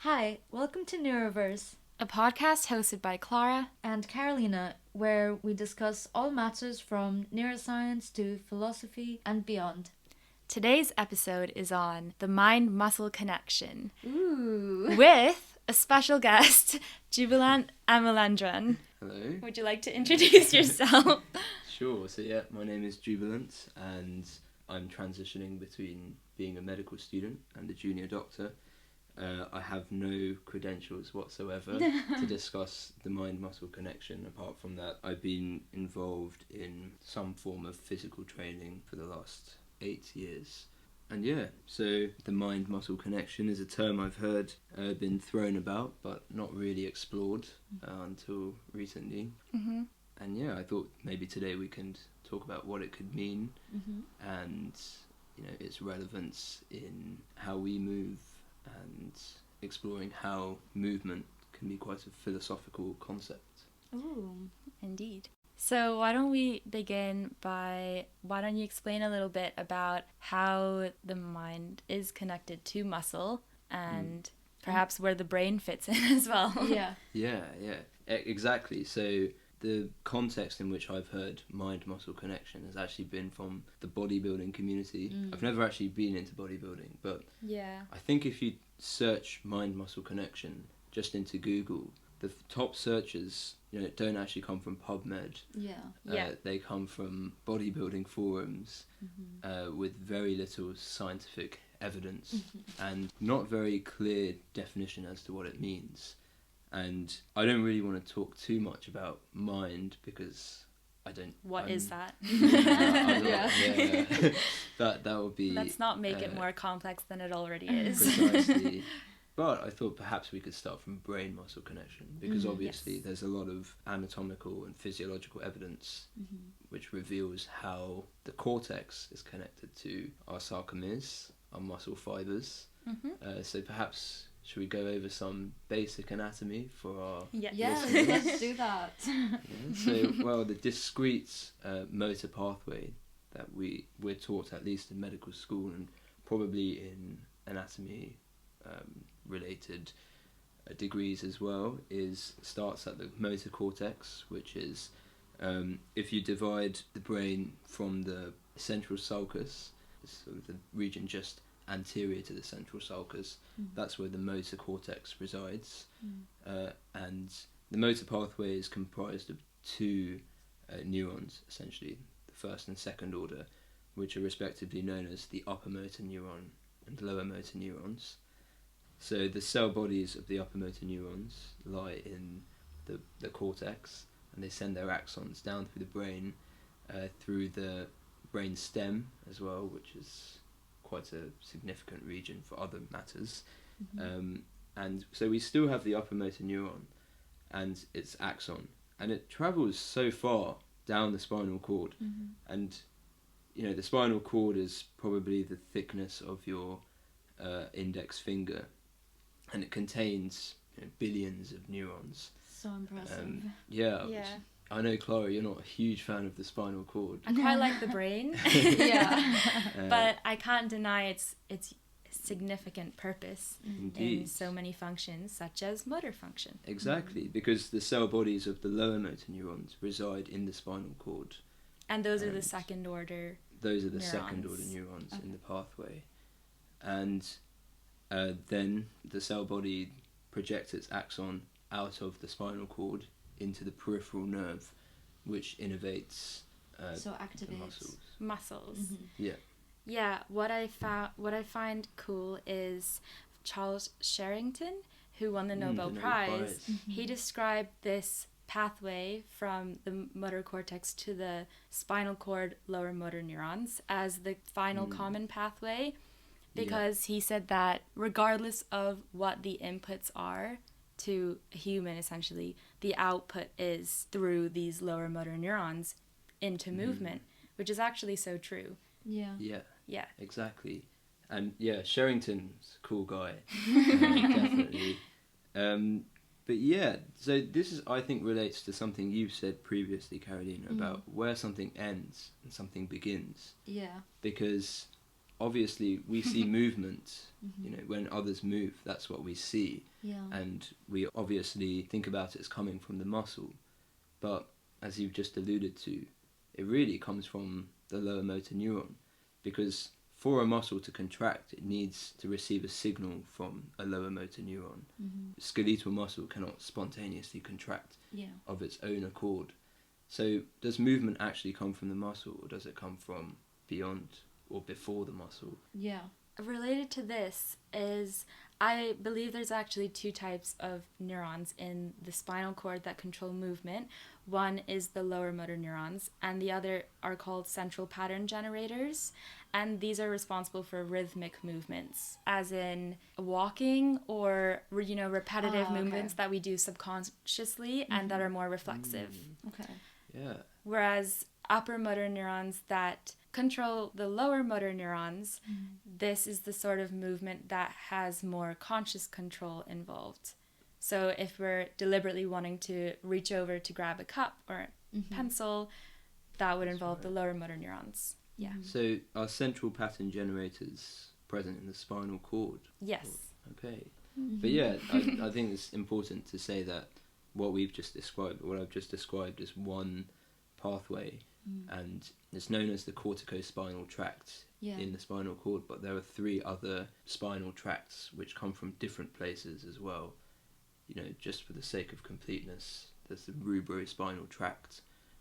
Hi, welcome to Neuroverse A podcast hosted by Clara and Carolina, where we discuss all matters from neuroscience to philosophy and beyond. Today's episode is on the mind-muscle connection. Ooh. With a special guest, Jubilent Amalendran. Hello. Would you like to introduce yourself? Sure. So yeah, my name is Jubilant and I'm transitioning between being a medical student and a junior doctor. I have no credentials whatsoever to discuss the mind-muscle connection. Apart from that, I've been involved in some form of physical training for the last 8 years. And yeah, so the mind-muscle connection is a term I've heard been thrown about, but not really explored until recently. Mm-hmm. And yeah, I thought maybe today we can talk about what it could mean and its relevance in how we move and exploring how movement can be quite a philosophical concept. Ooh, indeed. So why don't we begin by, why don't you explain a little bit about how the mind is connected to muscle and perhaps where the brain fits in as well. Yeah. Exactly. So the context in which I've heard mind-muscle connection has actually been from the bodybuilding community. I've never actually been into bodybuilding, but Yeah. I think if you search mind-muscle connection just into Google, the top searches don't actually come from PubMed. Yeah. They come from bodybuilding forums with very little scientific evidence and not very clear definition as to what it means. And I don't really want to talk too much about mind because I don't... What is that? That would be... Let's not make it more complex than it already is. Precisely. But I thought perhaps we could start from brain-muscle connection because obviously Yes. there's a lot of anatomical and physiological evidence which reveals how the cortex is connected to our sarcomeres, our muscle fibres. So perhaps... should we go over some basic anatomy for our listeners? Let's do that. So, the discrete motor pathway that we're taught, at least in medical school and probably in anatomy related degrees as well, starts at the motor cortex, which is if you divide the brain from the central sulcus, sort of the region just anterior to the central sulcus, that's where the motor cortex resides. And the motor pathway is comprised of two neurons, essentially, the first and second order, which are respectively known as the upper motor neuron and lower motor neurons. So the cell bodies of the upper motor neurons lie in the cortex, and they send their axons down through the brain, through the brain stem as well, which is quite a significant region for other matters. And so we still have the upper motor neuron and its axon, and it travels so far down the spinal cord, and the spinal cord is probably the thickness of your index finger, and it contains billions of neurons. So impressive. Yeah. I know, Clara, you're not a huge fan of the spinal cord. I quite like the brain. But I can't deny its significant purpose in so many functions, such as motor function. Exactly, because the cell bodies of the lower motor neurons reside in the spinal cord. And those are the second order Those are the neurons. second order neurons in the pathway. And then the cell body projects its axon out of the spinal cord into the peripheral nerve, which innervates So activates the muscles. Yeah. What I find cool is Charles Sherrington, who won the Nobel Prize. He described this pathway from the motor cortex to the spinal cord lower motor neurons as the final common pathway, because he said that regardless of what the inputs are to a human, essentially, the output is through these lower motor neurons into movement, which is actually so true. Yeah, exactly. And Sherrington's a cool guy, definitely. But yeah, so this is, I think, relates to something you've said previously, Carolina, about where something ends and something begins. Yeah. Because obviously we see movement, when others move, that's what we see. Yeah. And we obviously think about it as coming from the muscle. But as you've just alluded to, it really comes from the lower motor neuron, because for a muscle to contract, it needs to receive a signal from a lower motor neuron. Skeletal muscle cannot spontaneously contract of its own accord. So does movement actually come from the muscle, or does it come from beyond or before the muscle? Yeah. Related to this is, I believe there's actually two types of neurons in the spinal cord that control movement. One is the lower motor neurons, and the other are called central pattern generators. And these are responsible for rhythmic movements, as in walking or, repetitive movements that we do subconsciously and that are more reflexive. Okay. Yeah. Whereas upper motor neurons that control the lower motor neurons, this is the sort of movement that has more conscious control involved. So if we're deliberately wanting to reach over to grab a cup or a pencil, that would involve the lower motor neurons. Yeah. So are central pattern generators present in the spinal cord? Yes. Okay. But yeah, I think it's important to say that what I've just described is one pathway, and it's known as the corticospinal tract in the spinal cord, but there are 3 other spinal tracts which come from different places as well. Just for the sake of completeness, there's the rubrospinal tract,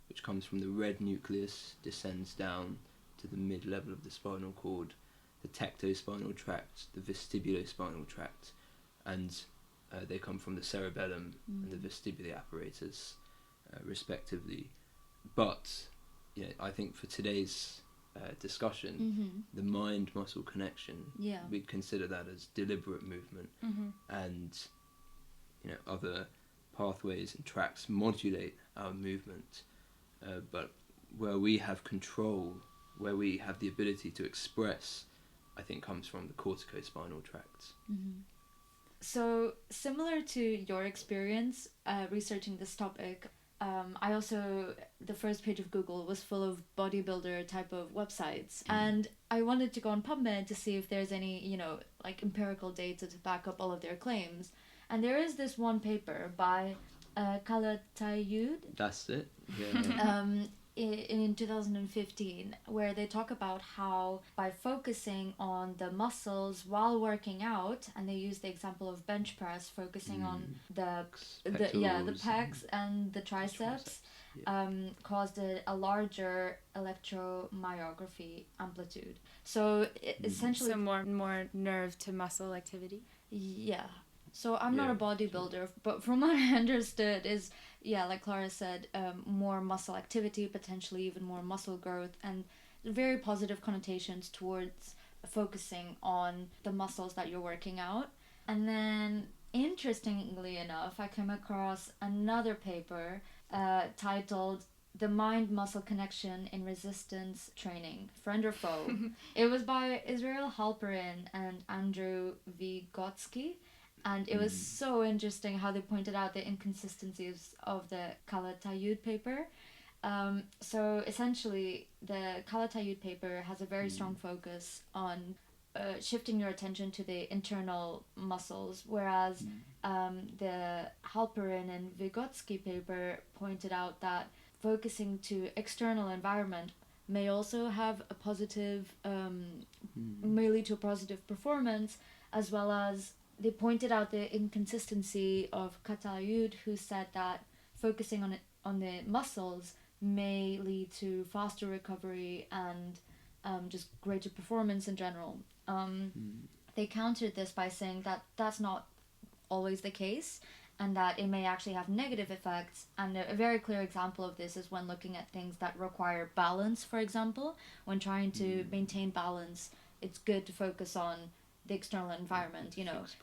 which comes from the red nucleus, descends down to the mid-level of the spinal cord, the tectospinal tract, the vestibulospinal tract, and they come from the cerebellum and the vestibular apparatus, respectively. But I think for today's discussion, the mind-muscle connection, we'd consider that as deliberate movement, and other pathways and tracts modulate our movement, but where we have control, where we have the ability to express, I think comes from the corticospinal tract. So similar to your experience researching this topic, the first page of Google was full of bodybuilder type of websites, and I wanted to go on PubMed to see if there's any, empirical data to back up all of their claims. And there is this one paper by Calatayud. That's it. Yeah. In 2015, where they talk about how by focusing on the muscles while working out, and they use the example of bench press, focusing on the pecs and the triceps, caused a larger electromyography amplitude. So essentially, so more nerve to muscle activity. Yeah. So I'm not a bodybuilder, but from what I understood is, like Clara said, more muscle activity, potentially even more muscle growth, and very positive connotations towards focusing on the muscles that you're working out. And then, interestingly enough, I came across another paper titled "The Mind-Muscle Connection in Resistance Training, Friend or Foe." It was by Israel Halperin and Andrew Vygotsky. And it was so interesting how they pointed out the inconsistencies of the Calatayud paper. So essentially, the Calatayud paper has a very strong focus on shifting your attention to the internal muscles, whereas the Halperin and Vygotsky paper pointed out that focusing to external environment may also have a positive, may lead to a positive performance, as well as they pointed out the inconsistency of Calatayud, who said that focusing on the muscles may lead to faster recovery and just greater performance in general. They countered this by saying that that's not always the case, and that it may actually have negative effects. And a very clear example of this is when looking at things that require balance, for example. When trying to maintain balance, it's good to focus on the external environment,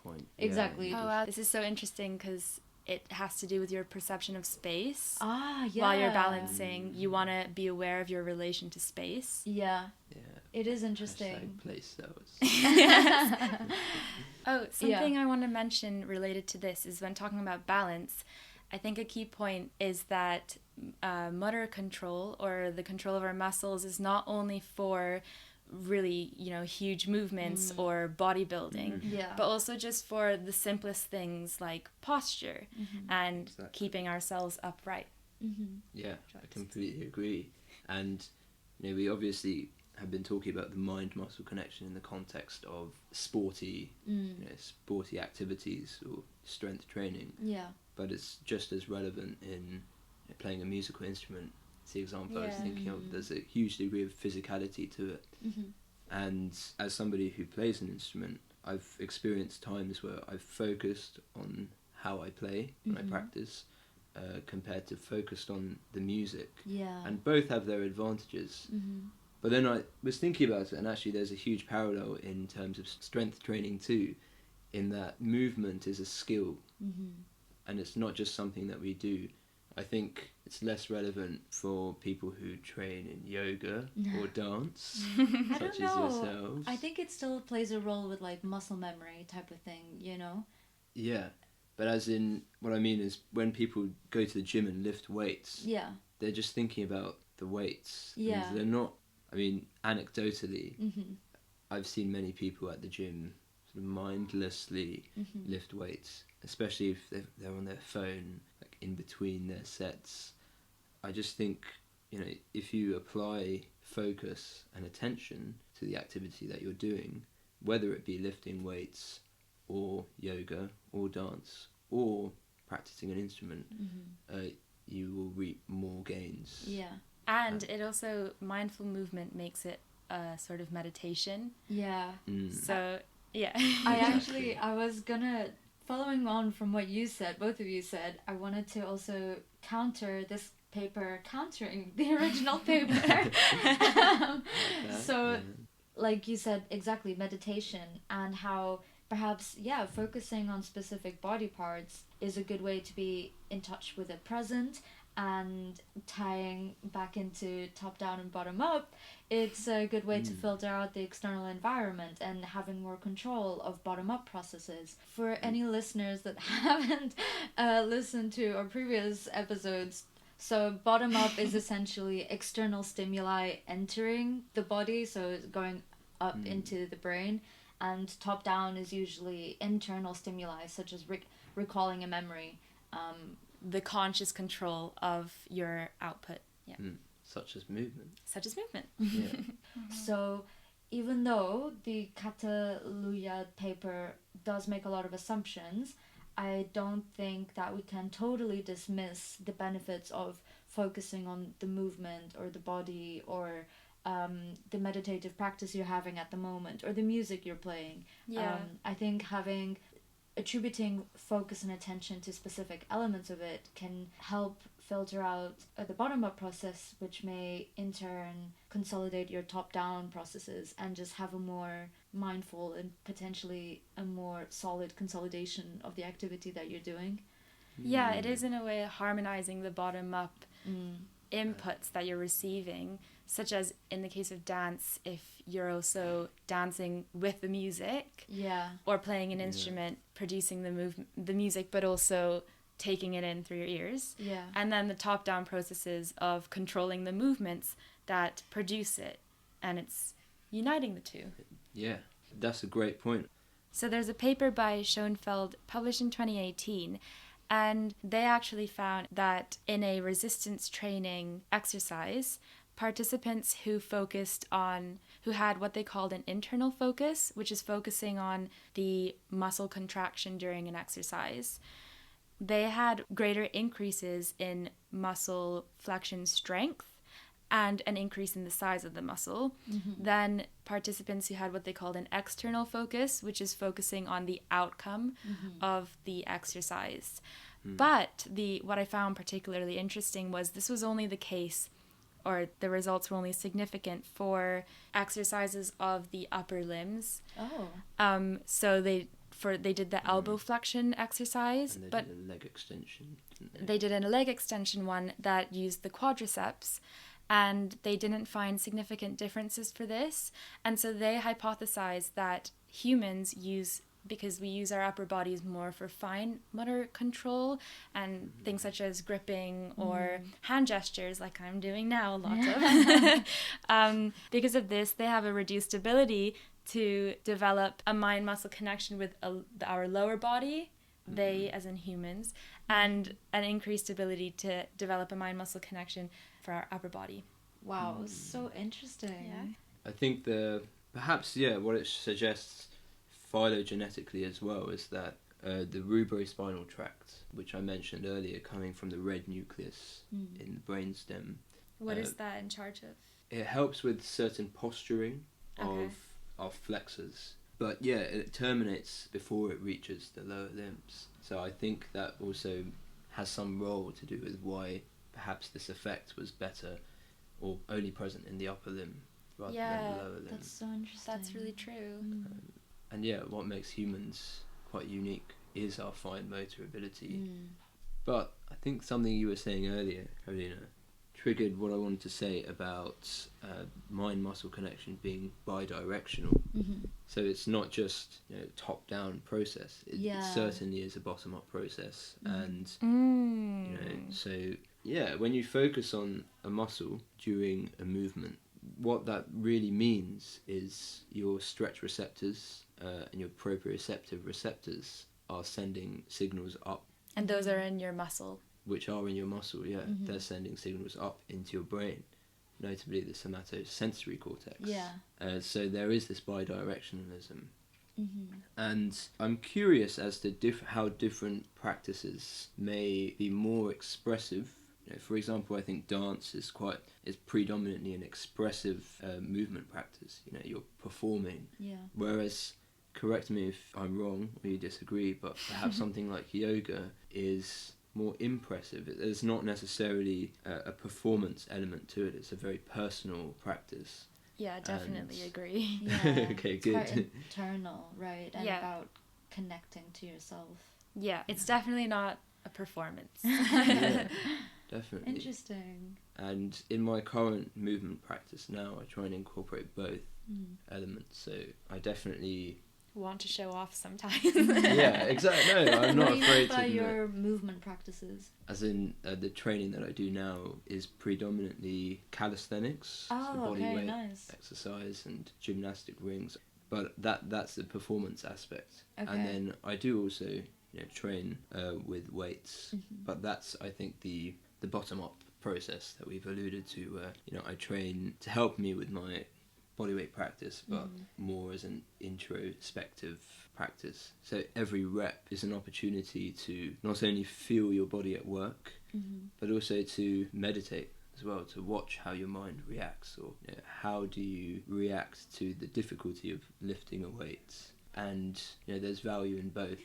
Point. Exactly. Oh wow, this is so interesting because it has to do with your perception of space. While you're balancing, you want to be aware of your relation to space. Yeah. It is interesting. Place those. Oh, something I want to mention related to this is when talking about balance, I think a key point is that motor control, or the control of our muscles, is not only for really, huge movements or bodybuilding, but also just for the simplest things like posture and keeping ourselves upright. Yeah, I completely agree. And we obviously have been talking about the mind-muscle connection in the context of sporty activities or strength training. Yeah. But it's just as relevant in playing a musical instrument. It's the example I was thinking of. There's a huge degree of physicality to it. And as somebody who plays an instrument, I've experienced times where I've focused on how I play when I practice, compared to focused on the music. Yeah. And both have their advantages. But then I was thinking about it, and actually there's a huge parallel in terms of strength training too, in that movement is a skill, and it's not just something that we do. I think it's less relevant for people who train in yoga or dance, such as yourselves. I think it still plays a role with like muscle memory type of thing, Yeah, but as in, what I mean is when people go to the gym and lift weights, they're just thinking about the weights. Yeah. And they're not, anecdotally, I've seen many people at the gym sort of mindlessly lift weights, especially if they're on their phone, like in between their sets. I just think, if you apply focus and attention to the activity that you're doing, whether it be lifting weights or yoga or dance or practicing an instrument, you will reap more gains. Yeah. And it also, mindful movement makes it a sort of meditation. Yeah. So, yeah. I was gonna, following on from what you said, both of you said, I wanted to also counter this paper countering the original paper. Like you said, exactly, meditation, and how perhaps, focusing on specific body parts is a good way to be in touch with the present. And tying back into top down and bottom up, it's a good way to filter out the external environment and having more control of bottom up processes. For any listeners that haven't listened to our previous episodes, so bottom up is essentially external stimuli entering the body, so it's going up into the brain, and top down is usually internal stimuli, such as recalling a memory. The conscious control of your output. Yeah. Such as movement. Yeah. So even though the Catalunya paper does make a lot of assumptions, I don't think that we can totally dismiss the benefits of focusing on the movement or the body or the meditative practice you're having at the moment or the music you're playing. Yeah. I think attributing focus and attention to specific elements of it can help filter out the bottom-up process, which may in turn consolidate your top-down processes and just have a more mindful and potentially a more solid consolidation of the activity that you're doing. Yeah, it is in a way harmonizing the bottom-up inputs that you're receiving, such as in the case of dance, if you're also dancing with the music, or playing an instrument, producing the music, but also taking it in through your ears, and then the top-down processes of controlling the movements that produce it, and it's uniting the two. Yeah, that's a great point. So there's a paper by Schoenfeld published in 2018, and they actually found that in a resistance training exercise, participants who had what they called an internal focus, which is focusing on the muscle contraction during an exercise, they had greater increases in muscle flexion strength and an increase in the size of the muscle than participants who had what they called an external focus, which is focusing on the outcome of the exercise. But what I found particularly interesting was this was only the case, or the results were only significant for exercises of the upper limbs. So they did the elbow flexion exercise, and but did a leg extension. They did a leg extension one that used the quadriceps, and they didn't find significant differences for this. And so they hypothesized that humans use because we use our upper bodies more for fine motor control and things such as gripping or hand gestures, like I'm doing now, lots of. Because of this, they have a reduced ability to develop a mind-muscle connection with our lower body, they as in humans, and an increased ability to develop a mind-muscle connection for our upper body. Wow, so interesting. Yeah. I think what it suggests phylogenetically as well is that the rubrospinal tract, which I mentioned earlier, coming from the red nucleus in the brainstem. What is that in charge of? It helps with certain posturing of flexors. But yeah, it terminates before it reaches the lower limbs. So I think that also has some role to do with why perhaps this effect was better or only present in the upper limb rather than the lower limb. That's so interesting. That's really true. And yeah, what makes humans quite unique is our fine motor ability. But I think something you were saying earlier, Carolina, triggered what I wanted to say about mind-muscle connection being bi-directional. So it's not just top-down process. It certainly is a bottom-up process. And so yeah, when you focus on a muscle during a movement, what that really means is your stretch receptors and your proprioceptive receptors are sending signals up. And those are in your muscle. Which are in your muscle, yeah. They're sending signals up into your brain, notably the somatosensory cortex. Yeah. So there is this bidirectionalism. And I'm curious as to how different practices may be more expressive. For example, I think dance is predominantly an expressive movement practice. You're performing. Yeah. Whereas, correct me if I'm wrong or you disagree, but perhaps something like yoga is more impressive. There's not necessarily a performance element to it. It's a very personal practice. Yeah, definitely agree. Yeah. Okay, It's good. quite internal, right? And about connecting to yourself. Yeah, it's definitely not a performance. Yeah, definitely. Interesting. And in my current movement practice now, I try and incorporate both elements. So I definitely want to show off sometimes. Yeah, exactly. No, I'm not afraid to. What do you mean by your movement practices? As in, the training that I do now is predominantly calisthenics, so body weight exercise and gymnastic rings. But that's the performance aspect. Okay. And then I do also train with weights. But that's, I think, the bottom-up process that we've alluded to. I train to help me with my bodyweight practice, but more as an introspective practice. So every rep is an opportunity to not only feel your body at work, but also to meditate as well, to watch how your mind reacts, or how do you react to the difficulty of lifting a weight. And there's value in both.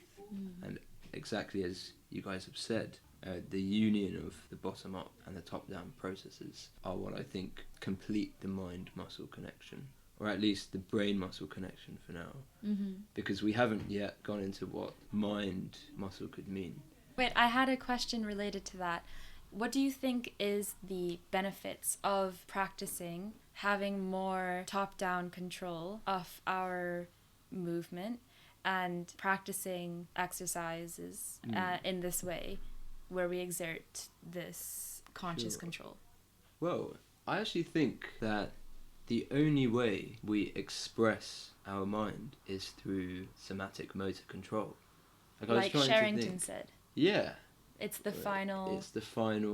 And exactly as you guys have said, the union of the bottom-up and the top-down processes are what I think complete the mind-muscle connection, or at least the brain-muscle connection for now, because we haven't yet gone into what mind-muscle could mean. Wait, I had a question related to that. What do you think is the benefits of practicing having more top-down control of our movement and practicing exercises in this way, where we exert this conscious control? Well, I actually think that the only way we express our mind is through somatic motor control. Like Sherrington said. Yeah. It's the final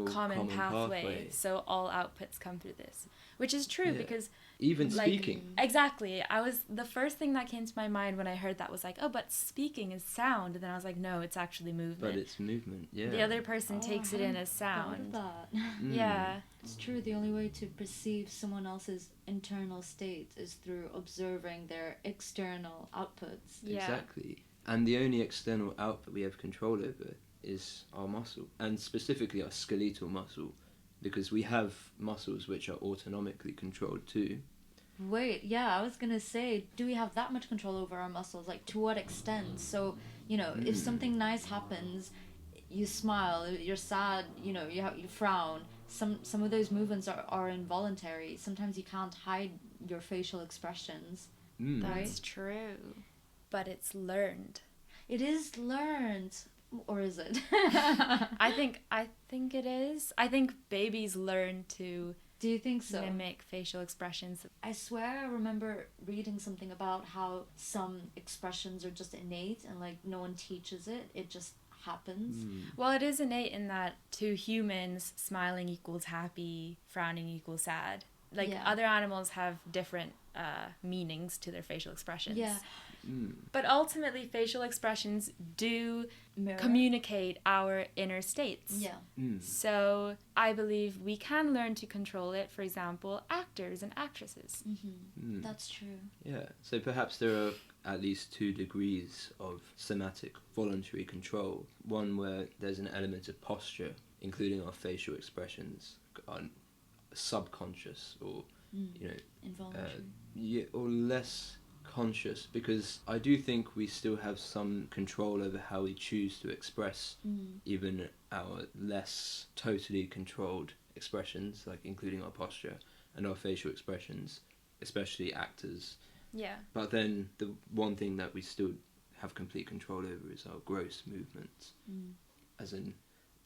common pathway. So all outputs come through this. Which is true because even speaking. Exactly. The first thing that came to my mind when I heard that was like, oh, but speaking is sound. And then I was like, no, it's actually movement. But it's movement, yeah. The other person takes it in as sound. That. Yeah. It's true. The only way to perceive someone else's internal state is through observing their external outputs. Yeah. Exactly. And the only external output we have control over is our muscle, and specifically our skeletal muscle, because we have muscles which are autonomically controlled too. Wait, yeah, I was gonna say, do we have that much control over our muscles? Like, to what extent? So, if something nice happens, you smile. You're sad, you frown. Some of those movements are involuntary. Sometimes you can't hide your facial expressions. That's true. but it's learned. It is learned. Or is it? I think it is. I think babies learn to Do you think so? mimic facial expressions. I swear I remember reading something about how some expressions are just innate and like no one teaches it. It just happens. Well, it is innate in that to humans, smiling equals happy, frowning equals sad. Like other animals have different meanings to their facial expressions. Yeah. But ultimately, facial expressions do Mirror. communicate our inner states. Yeah. So I believe we can learn to control it. For example, actors and actresses. That's true. Yeah, so perhaps there are at least 2 degrees of somatic voluntary control. One where there's an element of posture, including our facial expressions, are subconscious or, Involuntary. or less conscious, because I do think we still have some control over how we choose to express even our less totally controlled expressions, like including our posture and our facial expressions, especially actors. Yeah. But then the one thing that we still have complete control over is our gross movements, as in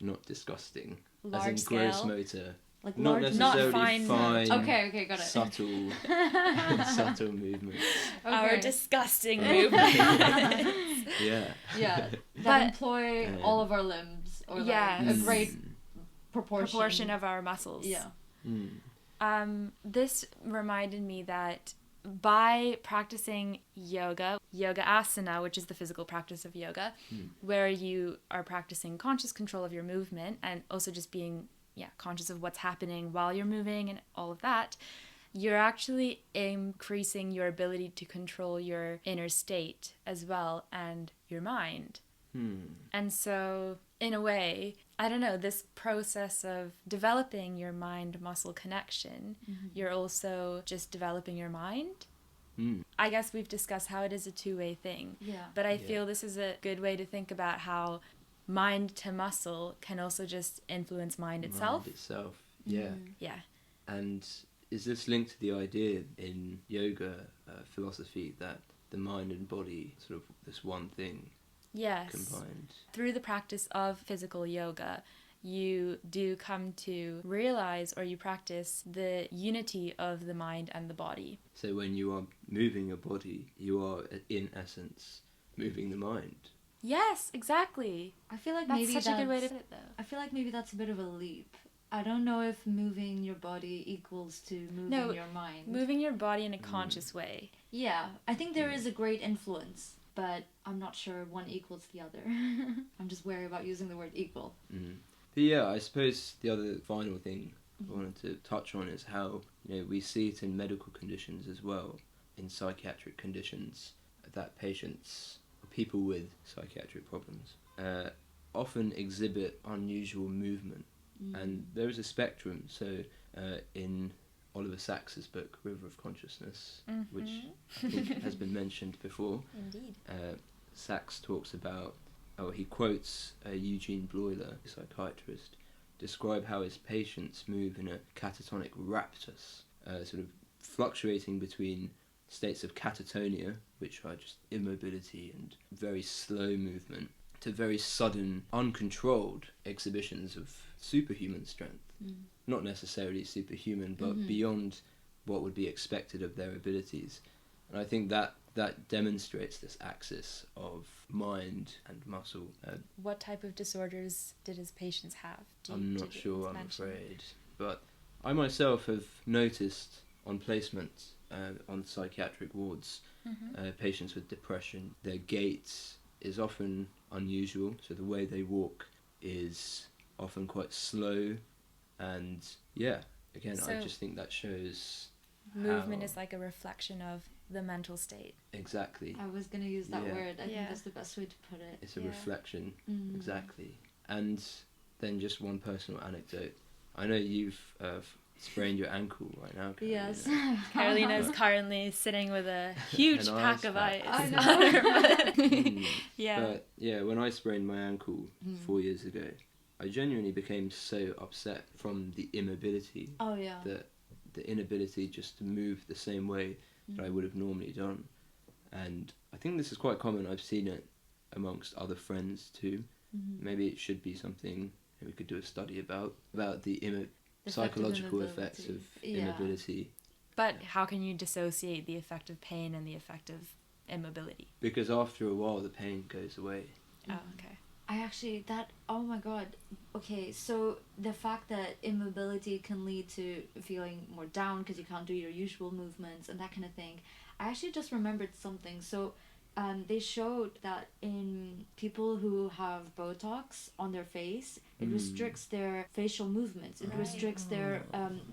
not disgusting, Large as in scale. gross motor. Like Not large, necessarily fine. fine. Okay, got it. Subtle, subtle movements. Our disgusting movements. Yeah. Yeah, that But- employ all of our limbs, or like Yes. a great proportion Proportion of our muscles. Yeah. This reminded me that by practicing yoga asana, which is the physical practice of yoga, where you are practicing conscious control of your movement and also just being conscious of what's happening while you're moving and all of that, you're actually increasing your ability to control your inner state as well and your mind. And so, in a way, I don't know, this process of developing your mind-muscle connection, you're also just developing your mind. I guess we've discussed how it is a two-way thing. Yeah. But I feel this is a good way to think about how mind to muscle can also just influence mind itself. Yeah. Yeah. And is this linked to the idea in yoga philosophy that the mind and body sort of this one thing Yes. combined? Through the practice of physical yoga, you do come to realize, or you practice, the unity of the mind and the body. So when you are moving your body, you are in essence moving the mind. Yes, exactly. I feel like That's maybe such a good way to put it, though. I feel like maybe that's a bit of a leap. I don't know if moving your body equals to moving your mind. Moving your body in a conscious way. Yeah, I think there is a great influence, but I'm not sure one equals the other. I'm just wary about using the word equal. But yeah, I suppose the other final thing I wanted to touch on is how we see it in medical conditions as well, in psychiatric conditions, that patients, people with psychiatric problems, often exhibit unusual movement. And there is a spectrum. So in Oliver Sacks's book, River of Consciousness, which I think has been mentioned before, Indeed. Sacks talks about, he quotes Eugene Bloiler, a psychiatrist, describe how his patients move in a catatonic raptus, sort of fluctuating between states of catatonia, which are just immobility and very slow movement, to very sudden, uncontrolled exhibitions of superhuman strength. Not necessarily superhuman, but beyond what would be expected of their abilities. And I think that demonstrates this axis of mind and muscle. What type of disorders did his patients have? I'm not sure, I'm afraid. But I myself have noticed on placement on psychiatric wards, patients with depression, their gait is often unusual. So the way they walk is often quite slow. And again, I just think that shows movement how... is like a reflection of the mental state. Exactly. I was going to use that word. I think that's the best way to put it. It's a reflection. Exactly. And then just one personal anecdote. I know you've sprained your ankle right now, Carolina. Yes. Carolina is currently sitting with a huge pack of ice. I know. Yeah. But when I sprained my ankle 4 years ago, I genuinely became so upset from the immobility. Oh, yeah. The inability just to move the same way that I would have normally done. And I think this is quite common. I've seen it amongst other friends too. Maybe it should be something we could do a study about the psychological effects of immobility. But how can you dissociate the effect of pain and the effect of immobility? Because after a while the pain goes away. Oh, okay. Oh my god. Okay, so the fact that immobility can lead to feeling more down because you can't do your usual movements and that kind of thing. I actually just remembered something. So they showed that in people who have Botox on their face, it restricts their facial movements. It restricts their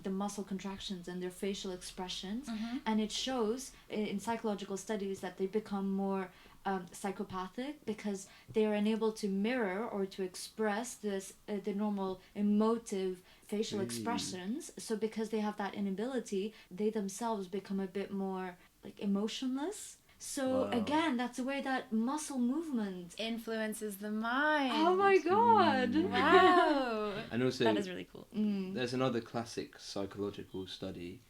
the muscle contractions and their facial expressions. And it shows in psychological studies that they become more psychopathic because they are unable to mirror or to express the normal emotive facial expressions. So because they have that inability, they themselves become a bit more like emotionless. So again, that's the way that muscle movement influences the mind. Oh my god! Wow! And also, that is really cool. There's another classic psychological study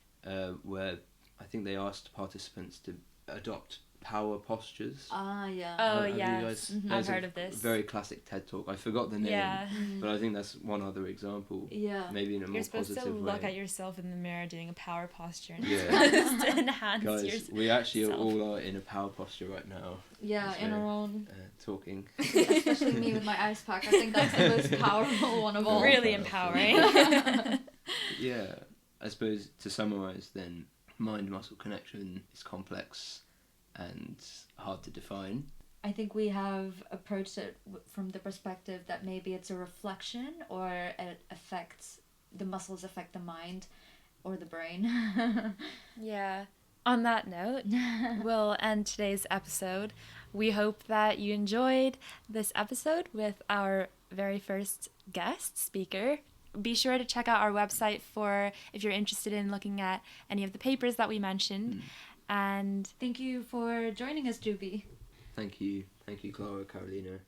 where I think they asked participants to adopt power postures. Yeah. Oh, yes. I've heard of this. Very classic TED talk. I forgot the name, but I think that's one other example. Yeah. Maybe in a more positive way. You're supposed to look at yourself in the mirror doing a power posture and to enhance Guys, yourself. we actually all are in a power posture right now. Yeah, in our own. Talking. Especially me with my ice pack. I think that's the most powerful one of all. Really empowering. Yeah. I suppose to summarise then, mind-muscle connection is complex and hard to define. I think we have approached it from the perspective that maybe it's a reflection or it affects, the muscles affect the mind or the brain. Yeah. On that note, we'll end today's episode. We hope that you enjoyed this episode with our very first guest speaker. Be sure to check out our website for if you're interested in looking at any of the papers that we mentioned. And thank you for joining us, Juby. Thank you, Clara, Carolina.